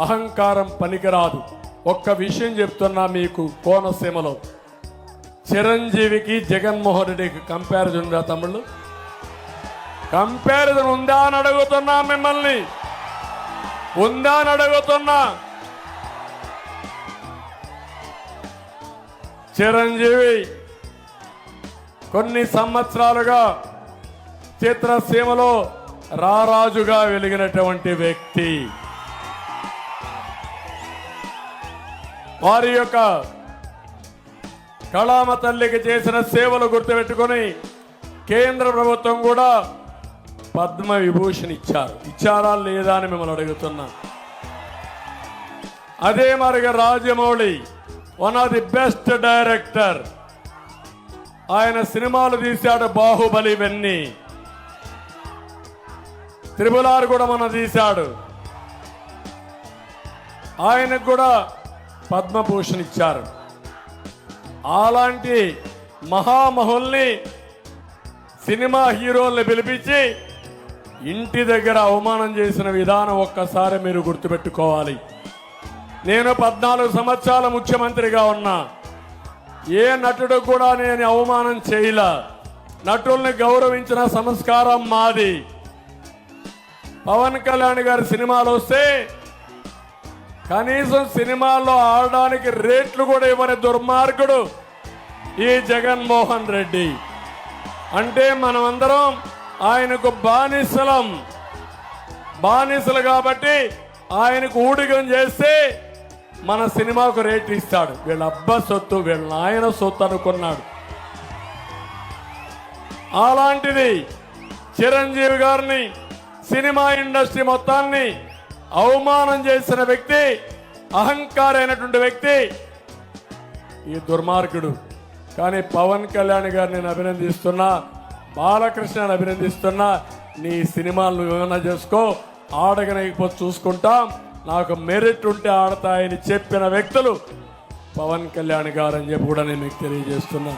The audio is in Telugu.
అహంకారం పనికిరాదు. ఒక్క విషయం చెప్తున్నా మీకు, కోనసీమలో చిరంజీవికి జగన్మోహన్ రెడ్డికి కంపారిజన్ ఉందా తమ్ముళ్ళు? కంపారిజన్ ఉందా అని అడుగుతున్నా మిమ్మల్ని, ఉందా అని అడుగుతున్నా. చిరంజీవి కొన్ని సంవత్సరాలుగా చిత్రసీమలో రారాజుగా వెలిగినటువంటి వ్యక్తి. వారి యొక్క కళామ తల్లికి చేసిన సేవలు గుర్తుపెట్టుకొని కేంద్ర ప్రభుత్వం కూడా పద్మ విభూషణ్ ఇచ్చారా లేదా అని మిమ్మల్ని అడుగుతున్నా. అదే మరిగా Rajamouli one of the best director. ఆయన సినిమాలు తీశాడు, బాహుబలి ఇవన్నీ, త్రిపుల్ కూడా మన తీశాడు. ఆయనకు కూడా పద్మభూషణ్ ఇచ్చారు. అలాంటి మహామహుల్ని, సినిమా హీరోల్ని పిలిపించి ఇంటి దగ్గర అవమానం చేసిన విధానం ఒక్కసారి మీరు గుర్తుపెట్టుకోవాలి. నేను 14 సంవత్సరాల ముఖ్యమంత్రిగా ఉన్నా, ఏ నటుడు కూడా నేను అవమానం చేయలా. నటుల్ని గౌరవించిన సంస్కారం మాది. పవన్ కళ్యాణ్ గారి సినిమాలు వస్తే కనీసం సినిమాల్లో ఆడడానికి రేట్లు కూడా ఇవ్వని దుర్మార్గుడు ఈ జగన్మోహన్ రెడ్డి. అంటే మనమందరం ఆయనకు బానిసలు కాబట్టి ఆయనకు ఊడిగం చేస్తే మన సినిమాకు రేట్ ఇస్తాడు. వీళ్ళ అబ్బా సొత్తు, వీళ్ళ నాయన సొత్తు అనుకున్నాడు. అలాంటిది చిరంజీవి గారిని, సినిమా ఇండస్ట్రీ మొత్తాన్ని అవమానం చేసిన వ్యక్తి, అహంకారైనటువంటి వ్యక్తి ఈ దుర్మార్గుడు. కానీ పవన్ కళ్యాణ్ గారిని నేను అభినందిస్తున్నా, బాలకృష్ణని అభినందిస్తున్నా. నీ సినిమాలను ఏమైనా చేసుకో, ఆడగనకపోతే చూసుకుంటాం, నాకు మెరిట్ ఉంటే ఆడతాయని చెప్పిన వ్యక్తులు పవన్ కళ్యాణ్ గారు అని చెప్పి కూడా నేను మీకు తెలియజేస్తున్నా.